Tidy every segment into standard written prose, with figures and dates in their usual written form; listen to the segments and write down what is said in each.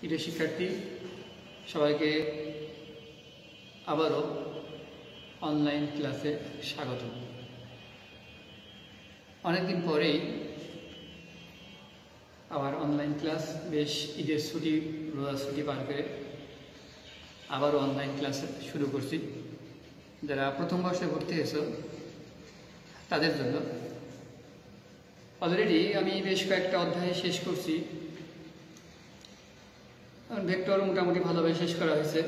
প্রিয় শিক্ষার্থী, সবাইকে আবারও অনলাইন ক্লাসে স্বাগত। অনেকদিন পরেই আবার অনলাইন ক্লাস, বেশ ঈদের ছুটি, রোজার ছুটি পার করে আবারও অনলাইন ক্লাস শুরু করছি। যারা প্রথম বর্ষে ভর্তি হয়েছ তাদের জন্য অলরেডি আমি বেশ কয়েকটা অধ্যায় শেষ করছি। ভেক্টর মোটামুটি ভালোভাবে শেষ করা হয়েছে।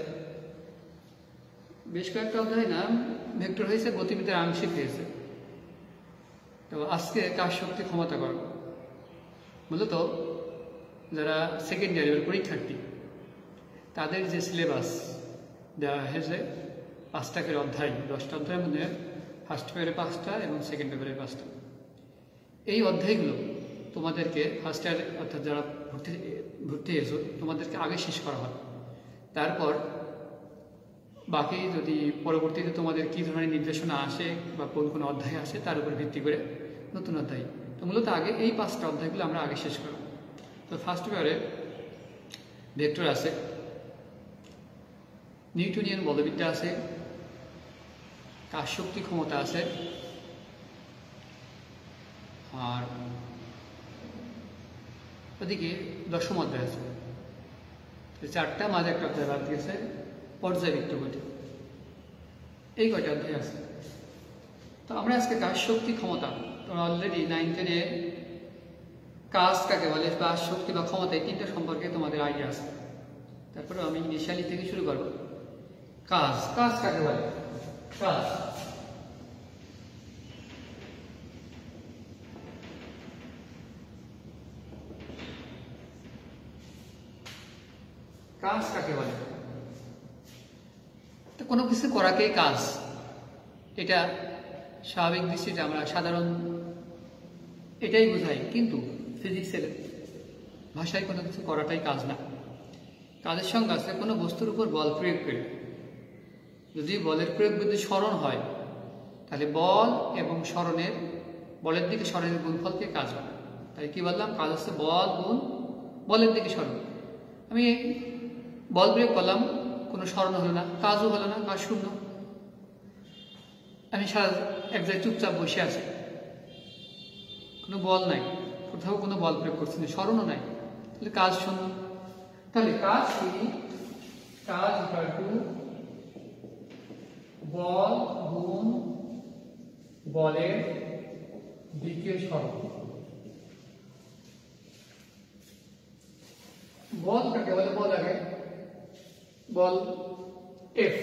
বেশ কয়েকটা অধ্যায় না, ভেক্টর হয়েছে, গতিবিদ্যার আংশিক হয়েছে। তো আজকে কাজ শক্তি ক্ষমতা করব। মূলত যারা সেকেন্ড ইয়ারের পরীক্ষার্থী তাদের যে সিলেবাস দেওয়া হয়েছে 5টা করে অধ্যায়, 10টা অধ্যায়ের মধ্যে ফার্স্ট পেপারে 5টা এবং সেকেন্ড পেপারে 5টা। এই অধ্যায়গুলো তোমাদেরকে ফার্স্ট ইয়ার অর্থাৎ যারা ভর্তি হয়েছো তোমাদেরকে আগে শেষ করা হয়। তারপর বাকি যদি পরবর্তীতে তোমাদের কী ধরনের নির্দেশনা আসে বা কোন কোন অধ্যায় আসে তার উপর ভিত্তি করে নতুন অধ্যায়। তো মূলত আগে এই 5টা অধ্যায়গুলো আমরা আগে শেষ করব। তো ফার্স্ট পেপারে ভেক্টর আছে, নিউটনিয়ান বলবিদ্যা আছে, কাজ শক্তি ক্ষমতা আছে, আর ওদিকে 10ম অধ্যায় আছে। 4টা মাঝে একটা অধ্যায় বাদ দিয়েছে, পর্যায়বৃত্ত গতি। এই কয়টা অধ্যায় আছে। তো আমরা আজকে কাজ শক্তি ক্ষমতা, তোমরা অলরেডি 9-10-এ কাজ কাকে বলে, কাজ শক্তি বা ক্ষমতা, এই 3টা সম্পর্কে তোমাদের আইডিয়া আছে। তারপরে আমি ইনিশিয়ালি থেকে শুরু করব। কাজ কাকে বলে? কাজ কাকে বলে? তো কোনো কিছু করাকেই কাজ, এটা স্বাভাবিক দৃষ্টিতে আমরা সাধারণ এটাই বোঝাই, কিন্তু ফিজিক্সের ভাষায় কোনো কিছু করাটাই কাজ না। কাজের সঙ্গে আছে কোনো বস্তুর উপর বল প্রয়োগ করে। যদি বলের প্রয়োগ যদি স্মরণ হয় তাহলে বল এবং স্মরণের, বলের দিকে স্মরণের গুণফলকে কাজ হয়। তাই কি বললাম? কাজ হচ্ছে বল গুণ বলের দিকে স্মরণ। আমি বল প্রয়োগ করলাম, কোনো স্মরণ হলো না, কাজও হলো না, কাজ শূন্য। আমি সারা এক জায়গায় চুপচাপ বসে আছি, কোনো বল নাই, কোথাও কোনো বল প্রয়োগ করছি না, স্মরণও নাই, তাহলে কাজ শূন্য। তাহলে কাজ কি? কাজ ইকুয়াল টু বল গুণ বলের দিকে স্মরণ। বল কাকে বলে? বল আগে বল এফ,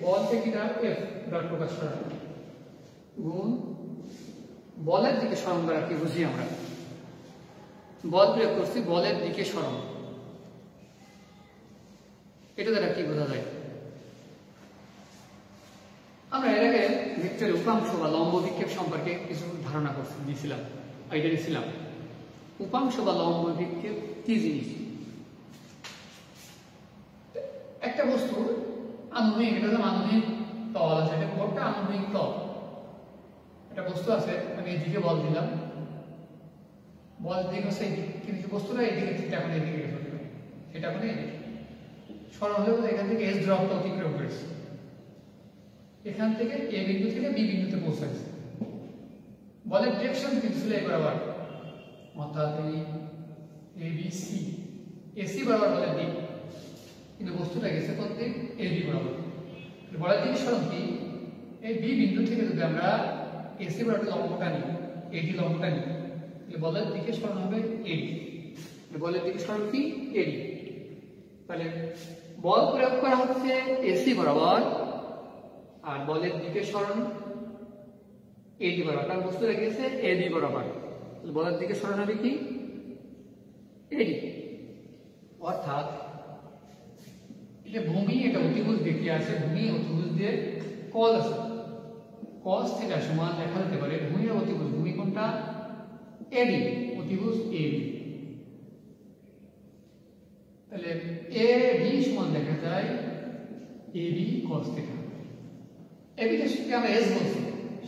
বলকে কি দ্বারা এফ দ্বারা প্রকাশ করা হয়, গুণ বলের দিকে স্মরণ দ্বারা কি বুঝি আমরা? বল প্রয়োগ করছি, বলের দিকে স্মরণ, এটা দ্বারা কি বোঝা যায়? আমরা এর আগে ভেক্টরের উপাংশ বা লম্ব বিক্ষেপ সম্পর্কে কিছু ধারণা দিয়েছিলাম, আইডিয়া দিয়েছিলাম। উপাংশ বা লম্ব বিক্ষেপ কি জিনিস? একটা বস্তু আনুভূমিক, এটা হলো আনুভূমিক তল আছে, এটা বলটা আনুভূমিক তল। একটা বস্তু আছে, আমি এদিকে বল দিলাম, বল দিক হচ্ছে এইদিক, কিন্তু বস্তুটা এইদিকে ঠিক এখন এইদিকে গেছে, সেটা এখন এইদিকে স্মরণ হলেও এখান থেকে এস ড্রপটা অতিক্রম করেছে, এখান থেকে এ বিন্দু থেকে বি বিন্দুতে পৌঁছাচ্ছে। বলের ডিরেকশন কিন্তু ছিল এই বরাবর, অর্থাৎ এই এ বি সি, এসি বরাবর বলের দিক, কিন্তু বস্তুটা গেছে প্রত্যেক এ বি বরাবর। বলের দিকে স্মরণ কি? এই বি বিন্দু থেকে যদি আমরা এসি বরাবর লম্বটা নিই, এডি লম্বটা নিই, তাহলে বলের দিকে স্মরণ হবে এডি। বলের দিকে স্মরণ কি? এডি। তাহলে বল প্রয়োগ করা হচ্ছে এসি বরাবর, আর বলের দিকে স্মরণ এডি বরাবর, কারণ বস্তুটা গেছে এডি বরাবর, বলের দিকে স্মরণ হবে কি? এডি। অর্থাৎ এটা ভূমি, এটা অতিভুজ দেখে আছে, ভূমি অতিভুজ দিয়ে কজ আছে, কজ থিটা সমান লেখা যেতে পারে ভূমি আর অতিভুজ। ভূমি কোনটা? এডি, অতিভুজ এবি। তাহলে এ বি সমান দেখা যায় এবি কজ থিটা। এবিটা আমরা এস বলছি,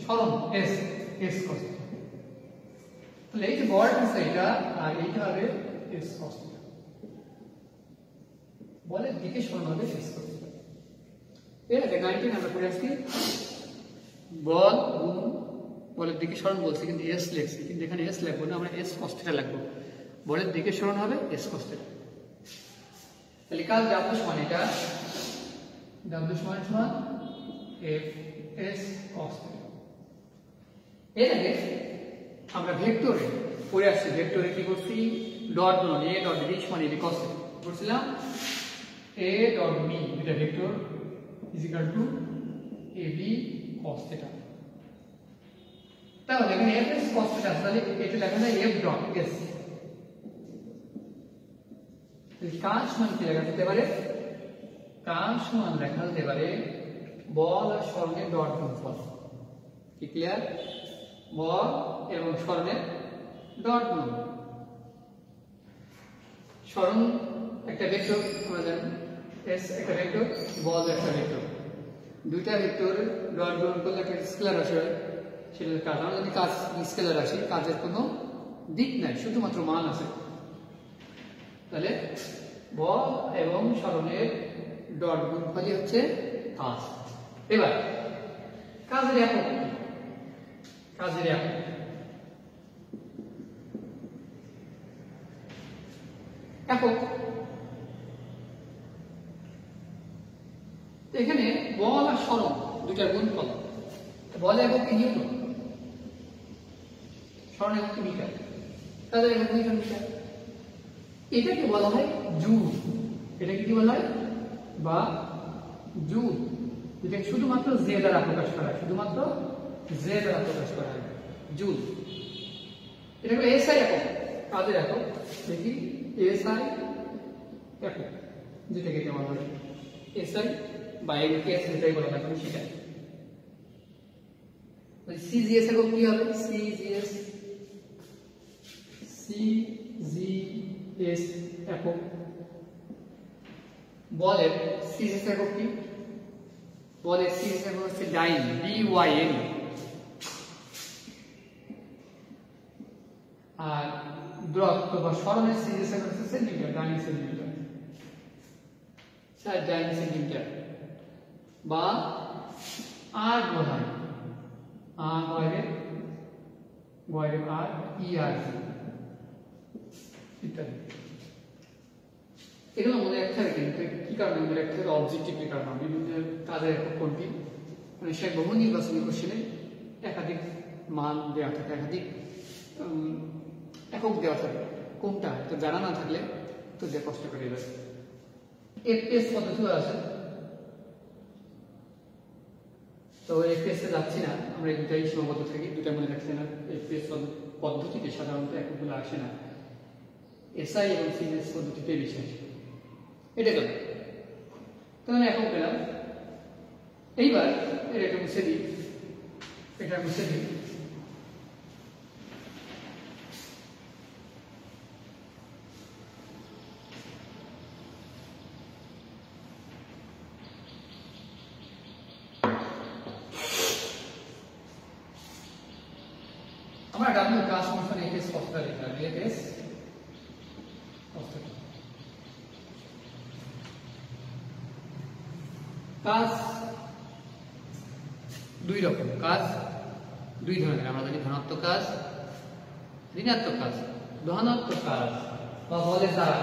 স্মরণ এস, এস কজ থিটা। তাহলে এই যে বল আছে এটা, আর এইটা হবে এস কজ থিটা। বলের দিকে সরানো হবে এস cos θ। এর আগে 19 আমরা করে আসছি বল গুণ বলের দিকে সরণ বলছি, কিন্তু এস লিখছি, কিন্তু এখানে এস লিখবো না, আমরা এস cos θ লিখবো। বলের দিকে সরণ হবে এস cos θ। তাহলে কাজ W সমান এটা, W সমান f s cos θ। এর আগে আমরা ভেক্টরে পড়ে আসছি, ভেক্টরে কি করছি, ডট গুণন a ডট b সমান ab cos θ করছিলাম। a ডট b এটা vector is equal to ab cos θ। তাহলে এখানে f s cos θ, তাহলে এটা লেখা যায় f ডট s। কাজ সমান কি লেখা যেতে পারে, কাজ সমান লেখা যেতে পারে বল আর সরণের ডট গুণফল। কি ক্লিয়ার? বল এবং সরণের ডট গুণ। সরণ একটা ভেক্টর, আমরা জানি s একটা ভেক্টর, বল একটা ভেক্টর, দুইটা ভেক্টর ডট গুণ করলে একটা স্কেলার আসে, সেটার কাজ। আমরা যদি কাজ স্কেলার আসে, কাজের কোনো দিক নাই, শুধুমাত্র মান আছে। তাহলে বল এবং সরণের ডট গুণফলই হচ্ছে কাজ। এবার কাজের একক, কাজের একক একক এখানে বল আর সরণ দুইটার গুণফল। বল একক কি নিউটন, সরণ একক কি মিটার, কাজের একক নিউটন মিটার। এটাকে বলা হয় জুল। এটাকে কি বলা হয়, বা জুল। এটাকে শুধুমাত্র জে দ্বারা প্রকাশ করা হয়, শুধুমাত্র জে দ্বারা প্রকাশ করা হয়, জুল। এটা হলো এসআই একক, কাজের একক। দেখি এসআই একক, যেটাকে বলা হয় এসআই বা এস, যেটাই বলা হয় সেটা। সিজিএস একক কি হবে, সিজিএস, সিজিএস একক। বলের সিজিএস একক কি, বলের সিজিএস একক হচ্ছে ডাইন, ডিওয়াইএন। আর দূরত্ব বা সরণের সিজিএস একক হচ্ছে সেন্টিমিটার, ডাইন সেন্টিমিটার, ডাইন সেন্টিমিটার। বা আর বলা হয় আর গয়রে আর ইআর ইত্যাদি। এগুলো মনে রাখতে হবে, কিন্তু কি কারণে মনে রাখতে হবে, অবজেক্টিভ কারণে। বিভিন্ন কাজের একক কোনটি, মানে সে বহু নির্বাচনী কোশ্চেনে একাধিক মান দেওয়া থাকে, একাধিক একক দেওয়া থাকে, কোনটা তো জানা না থাকলে তো যে কষ্ট করে যাবে। এফপিএস পদ্ধতিও আছে, তো এফপিএস এ যাচ্ছি না, আমরা এই দুটাই সীমাবদ্ধ থাকি, দুটা মনে রাখছি না। এফপিএস পদ্ধতিতে সাধারণত এককগুলো আসে না, এসআই এবং সিজিএস পদ্ধতিতে বেশি আসে। এটা গেল, তাহলে একক পেলাম। এইবার এটা মুছে দিই, এটা মুছে দিই। আমরা ডাব্লিউ কাজ ফাংশন এফএস cos θ লিখলাম, এফএস cos θ। কাজ দুই রকম, কাজ দুই ধরনের। আমরা জানি ধনাত্মক কাজ, ঋণাত্মক কাজ। ধনাত্মক কাজ বা বলের দ্বারা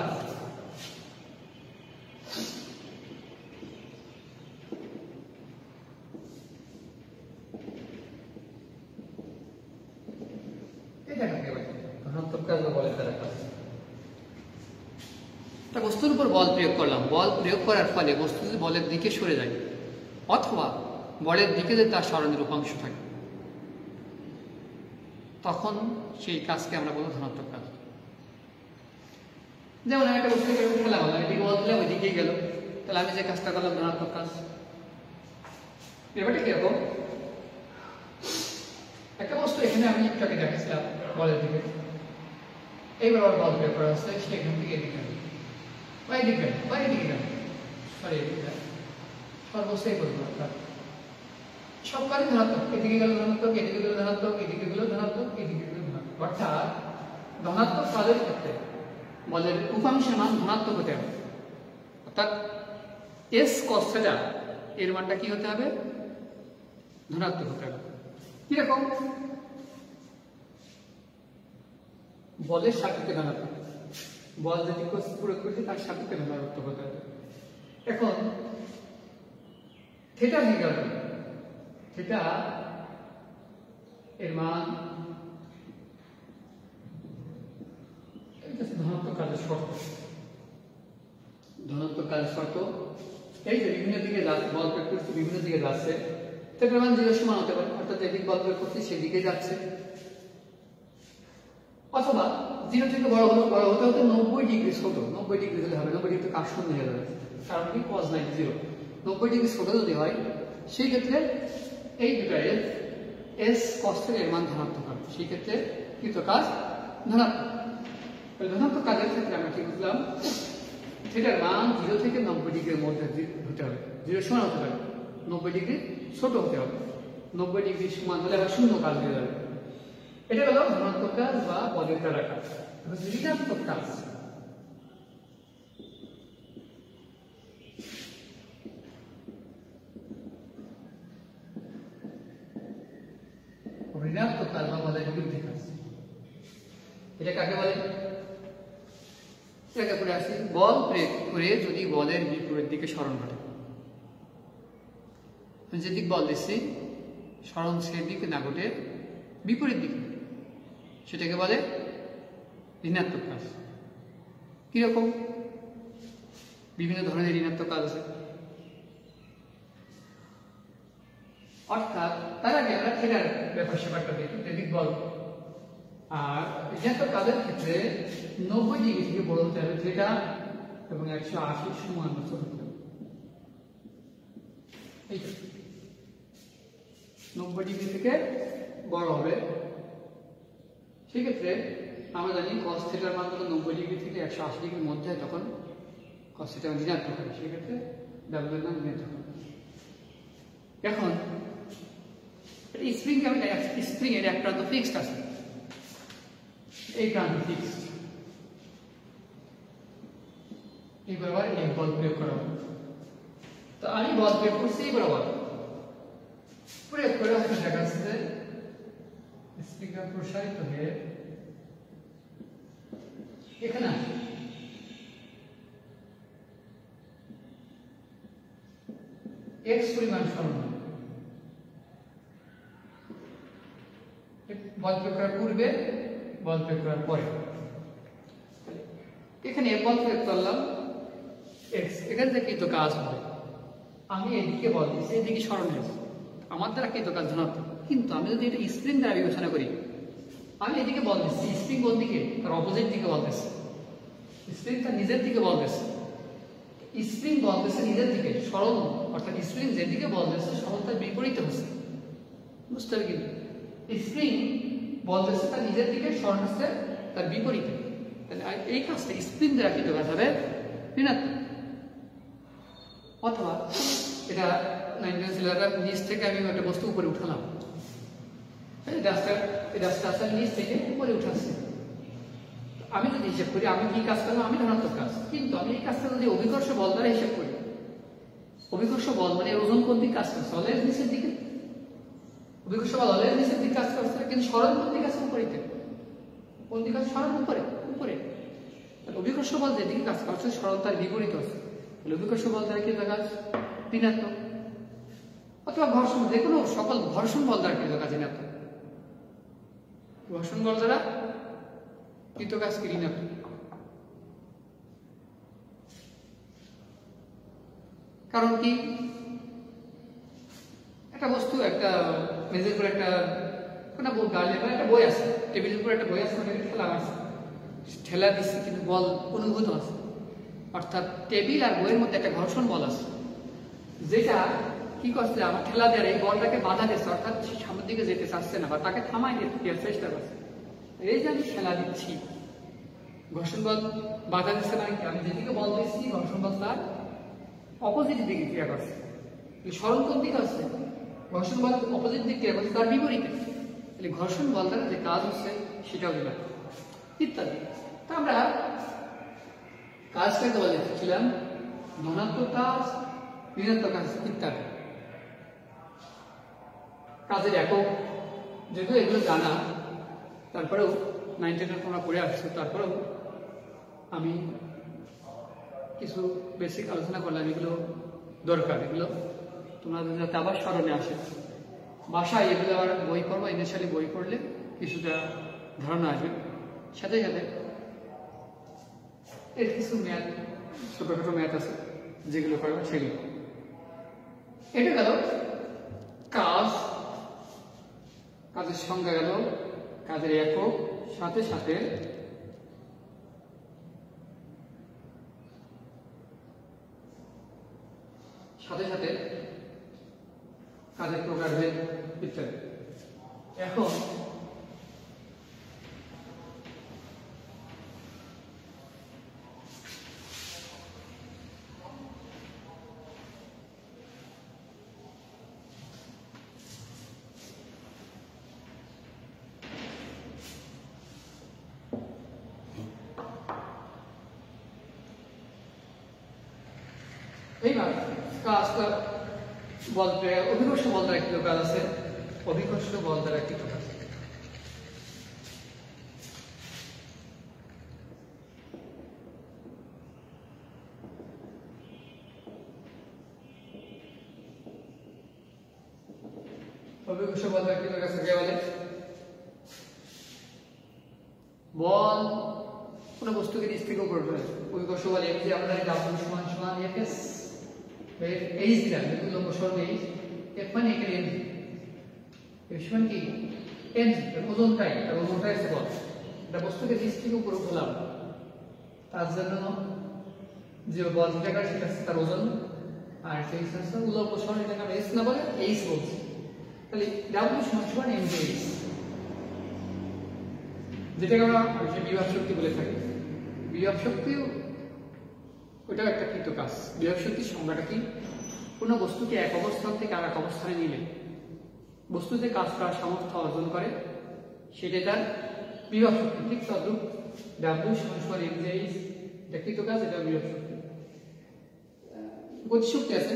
বস্তুর উপর বল প্রয়োগ করলাম, বল প্রয়োগ করার ফলে বস্তু যদি বলের দিকে সরে যায় অথবা বলের দিকে যদি তার সরণের উপাংশ থাকে, তখন সেই কাজকে আমরা বলবো ধনাত্মক কাজ। যেমন একটা বস্তুকে খেলা হলো, এদিকে বল দিলাম, ওইদিকেই গেল, তাহলে আমি যে কাজটা করলাম ধনাত্মক কাজ। ব্যাপারটা কিরকম, একটা বস্তু এখানে আমি একটাকে দেখাচ্ছিলাম বলের দিকে, এইবার বল প্রয়োগ করা হচ্ছে, সেখান থেকে এদিকে সর্বস্থায়ী পরিবর্তন। সব কাজই ধনাত্মক, এদিকে গেল ধনাত্মক, এদিকে গেল ধনাত্মক, এদিকে গেল ধনাত্মক, এদিকে গেল ধনাত্মক। অর্থাৎ ধনাত্মক কাজের ক্ষেত্রে বলের উপাংশের মান ধনাত্মক হতে হবে। অর্থাৎ এস কস থিটা এর মানটা কি হতে হবে? ধনাত্মক হতে হবে। কিরকম? বলের সাপেক্ষে ধনাত্মক, বল যদি প্রয়োগ করছে তার সাপেক্ষে ধনাত্মক হতে হবে। এখন থিটা নির্ণয় করি, থিটা এর মান ধনাত্মক কাজের শর্ত, ধনাত্মক কাজের শর্ত। এই যে বিভিন্ন দিকে বল প্রয়োগ করছে, বিভিন্ন দিকে যাচ্ছে, থিটার মান 0 সমান হতে পারে, অর্থাৎ এদিক বল প্রয়োগ করছে সেদিকে যাচ্ছে, অথবা 0 থেকে বড় হতে হতে 90 ডিগ্রি ছোট, 90 ডিগ্রি হলে হবে, 90 ডিগ্রি কার শূন্য হয়ে যাবে, কারণ কি cos 90, 90 ডিগ্রি ছোট যদি হয় সেই ক্ষেত্রে এই দুটো এস cos থিটা এর মান ধনাত্মক হবে, সেই ক্ষেত্রে কৃত কাজ ধনাত্মক। ধনাত্মক কাজের ক্ষেত্রে আমরা কি বুঝলাম? থিটার মান 0 থেকে 90 ডিগ্রির মধ্যে হতে হবে, 0 সমান হতে হবে, 90 ডিগ্রি ছোট হতে হবে, 90 ডিগ্রি সমান হলে আবার শূন্য কাজ হয়ে যাবে। এটা হলো ধনাত্মক কাজ বা বলের দ্বারা কাজ। ঋণাত্মক কাজ, ঋণাত্মক কাজ বা বলের বিরুদ্ধে কাজ, এটা কাকে বলে? এটাকে পড়ে আসি, বল প্রয়োগ করে যদি বলের বিপরীত দিকে সরণ ঘটে, যেদিক বল দিচ্ছি সরণ সেদিকে না ঘটে বিপরীত দিকে, সেটাকে বলে ঋণাত্মক কাজ। কিরকম? বিভিন্ন ধরনের ঋণাত্মক কাজ আছে। অর্থাৎ তার আগে আমরা থিটার ব্যাপার স্যাপারটা দেখি, যেদিক বল। আর ঋণাত্মক কাজের ক্ষেত্রে 90 ডিগ্রি থেকে বড় হতে হবে থিটা, এবং 180 সমান হতে হবে। এই 90 ডিগ্রি থেকে বড় হবে, সেক্ষেত্রে আমরা জানি cos থিটার মান হলো 90 ডিগ্রি থেকে 180 ডিগ্রির মধ্যে, তখন cos থিটা ঋণাত্মক হবে, সেক্ষেত্রে ডাব্লিউ এর মান ঋণাত্মক হবে। এখন স্প্রিং আমি স্প্রিং এর এক প্রান্ত ফিক্সড আছে, এই প্রান্ত ফিক্সড, এই বরাবর এক বল প্রয়োগ করা হবে। তো আমি বল প্রয়োগ করছি এই বরাবর, প্রয়োগ করে হয়তো দেখা যাচ্ছে যে স্প্রিংটা প্রসারিত হয়ে এখানে আসে, x পরিমাণ সরণ বল প্রয়োগ করার পূর্বে, বল প্রয়োগ করার পরে। এখানে বল প্রয়োগ করলাম x, এখান থেকে কৃত কাজ হবে, আমি এদিকে বল দিচ্ছি, এদিকে সরণ হয়েছে, আমার দ্বারা কৃত কাজ ধনাত্মক। কিন্তু আমি যদি এটা স্প্রিং দ্বারা বিবেচনা করি, আমি এদিকে বল দিচ্ছি, স্প্রিং কোন দিকে? তার অপোজিট দিকে বল দিচ্ছে, স্প্রিং তার নিজের দিকে বল দিচ্ছে, স্প্রিং বল দিচ্ছে নিজের দিকে সরণ, অর্থাৎ স্প্রিং যেদিকে বল দিচ্ছে সরণ তার বিপরীতে হচ্ছে, বুঝতে হবে? কিন্তু স্প্রিং বল দিচ্ছে তার নিজের দিকে, সরণ হচ্ছে তার বিপরীতে, তাহলে এই কাজটা স্প্রিং দ্বারা কৃত কাজ হবে ঋণাত্মক। অথবা এটা 19 সিলিন্ডার নিচ থেকে আমি একটা বস্তু উপরে উঠালাম, এই ডাস্টার নিচ থেকে উপরে উঠাচ্ছি, আমি যদি হিসাব করি আমি কি কাজ করলাম? আমি ধনাত্মক কাজ। কিন্তু আমি এই কাজটা যদি অভিকর্ষ বল দ্বারা হিসাব করি, অভিকর্ষ বল মানে ওজন কোন দিকে কাজ করছে? হলের নিচের দিকে। অভিকর্ষ বল হলের নিচের দিকে কাজ করছে, কিন্তু সরণ কোন দিকে আছে? উপরেতে। কোন দিকে আছে? সরণ উপরে, উপরে। অভিকর্ষ বল যেদিকে কাজ করছে সরণ তার বিপরীত আছে, তাহলে অভিকর্ষ বল দ্বারা কি কাজ? ঋণাত্মক। অথবা ঘর্ষণ, যে কোনো সকল ঘর্ষণ বল দ্বারা কৃত কাজ ঋণাত্মক। ঘর্ষণ বল দ্বারা কৃত কাজ কি? ঋণাত্মক। কারণ কি? একটা বস্তু একটা মেজের উপর একটা একটা বই আছে, টেবিলের উপর একটা বই আছে, ঠেলা মারছে, ঠেলা দিচ্ছে কিন্তু বল অনুভূত আছে, অর্থাৎ টেবিল আর বইয়ের মধ্যে একটা ঘর্ষণ বল আছে, যেটা কি করছে? আমার ঠেলা দেওয়ার এই বলটাকে বাধা দিচ্ছে, অর্থাৎ সামনের দিকে যেতে চাচ্ছে না বা তাকে থামাই দেওয়ার চেষ্টা করছে। এই যে আমি ঠেলা দিচ্ছি, ঘর্ষণ বল বাধা দিচ্ছে, মানে কি? আমি যেদিকে বল দিচ্ছি ঘর্ষণ বল তার অপোজিট দিকে ক্রিয়া করছে। সরণ কোন দিকে আছে? ঘর্ষণ বল অপোজিট দিকে ক্রিয়া করছে, তার বিপরীতে। তাহলে ঘর্ষণ বল দ্বারা যে কাজ হচ্ছে সেটাও দিলাম ইত্যাদি। তা আমরা কাজ করতে বলে দেখছিলাম ধনাত্মক কাজ, ঋণাত্মক কাজ ইত্যাদি। কাজের একক যেহেতু এগুলো জানা, তারপরেও 9 10 তোমরা পড়ে আসছো, তারপরেও আমি কিছু বেসিক আলোচনা করলাম। এগুলো দরকার, এগুলো তোমাদের যাতে আবার স্মরণে আসে। বাসায় এগুলো আবার বই পড়বো, ইনিশিয়ালি বই পড়লে কিছুটা ধারণা আসবে। সাথে সাথে এর কিছু ম্যাথ, ছোটখাটো ম্যাথ আছে যেগুলো করবে সেগুলো। এটা গেল কাজ, কাজের সংজ্ঞা গেল, কাজের একক, সাথে সাথে সাথে সাথে কাজের প্রকারভেদ ইত্যাদি। এখন এইবার কাজটা বলতে অভিকর্ষ বল দ্বারা কৃত কাজ আছে, অভিকর্ষ বল দ্বারা কৃত কাজ। অভিকর্ষ বল দ্বারা কৃত কাজ কাকে বলে? বল কোন বস্তুকে নিচ থেকে উপরে ফেলে। অভিকর্ষ বল এই যে আমরা W সমান সমান Fs এইচ দিলাম, উল্লম্ব সরণ এইচ, F মানে এখানে এন, F সমান কি এন, ওজনটাই, আর ওজনটাই আছে বল। এটা বস্তুকে নিচ থেকে উপরে ফেলাম, তার জন্য যে বল যেটা কাজ সেটা তার ওজন, আর সেই সাথে উল্লম্ব সরণ এটাকে আমরা এস না বলে এইচ বলছি। তাহলে W সমান সমান mgh, যেটাকে আমরা বিভব শক্তি বলে থাকি। বিভব শক্তি ওটাও একটা কৃত কাজ। বিভব শক্তির সংজ্ঞাটা কি? কোনো বস্তুকে এক অবস্থান থেকে আর এক অবস্থানে নিলে বস্তু যে কাজ করার সামর্থ্য অর্জন করে সেটাই তার বিভব শক্তি। ঠিক তদ্রূপ W সমান সমান mgh, এটা কৃত কাজ, এটা বিভব শক্তি। গতিশক্তি আছে,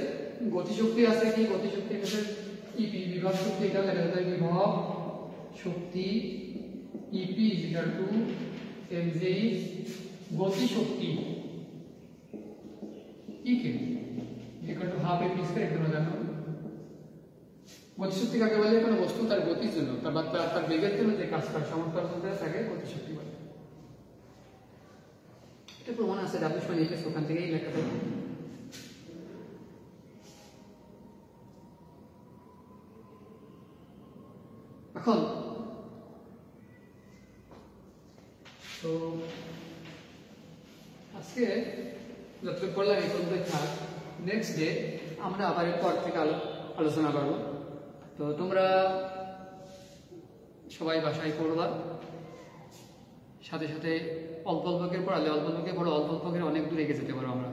গতিশক্তি আছে কি? গতিশক্তির ক্ষেত্রে EP বিভব শক্তি, এটা লেখা যায় বিভব শক্তি EP mgh, গতিশক্তি হাফ এপি স্কয়ার একদম জানো। গতিশক্তি কাকে বলে? কোনো বস্তু তার গতির জন্য, তার বেগের জন্য যে কাজ করার সামর্থ্য অর্জন করে তাকে গতিশক্তি বলে। এটা প্রমাণ আছে W সমান Fs, ওখান থেকেই লেখা থাকে। এখন তো আজকে যতটুকু পড়লাম এই পর্যন্তই থাক। নেক্সট ডে আমরা আবার এরপর থেকে আলোচনা করব। তো তোমরা সবাই বাসায় পড়বা, সাথে সাথে অল্প অল্পকে পড়ালে অল্প অল্পকে পড়ো, অল্প অল্পকে অনেক দূর এগিয়ে যেতে পারো। আমরা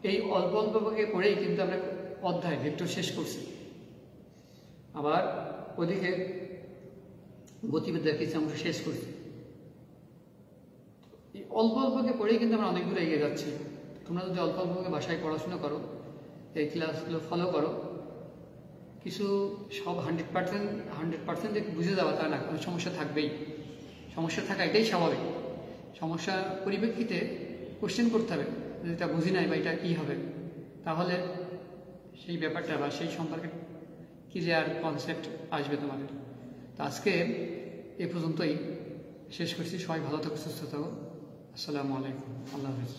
এই অল্প অল্পকে পড়েই কিন্তু আমরা অধ্যায় ভেক্টর শেষ করছি। আবার ওদিকে গতিবিদ্যার কিছু অংশ শেষ করছি। এই অল্প অল্পকে পড়েই কিন্তু আমরা অনেক দূর এগিয়ে যাচ্ছি। তোমরা যদি অল্প অল্পকে বাসায় পড়াশোনা করো, এই ক্লাসগুলো ফলো করো, কিছু সব 100% বুঝে যাওয়া তা না, কোনো সমস্যা থাকবেই। সমস্যা থাকা এটাই স্বাভাবিক। সমস্যা পরিপ্রেক্ষিতে কোশ্চেন করতে হবে, যেটা বুঝি নাই বা এটা কী হবে, তাহলে সেই ব্যাপারটা বা সেই সম্পর্কে ক্লিয়ার কনসেপ্ট আসবে তোমাদের। তো আজকে এ পর্যন্তই শেষ করছি। সবাই ভালো থাকো, সুস্থ থাকো। আসসালামু আলাইকুম, আল্লাহ হাফেজ।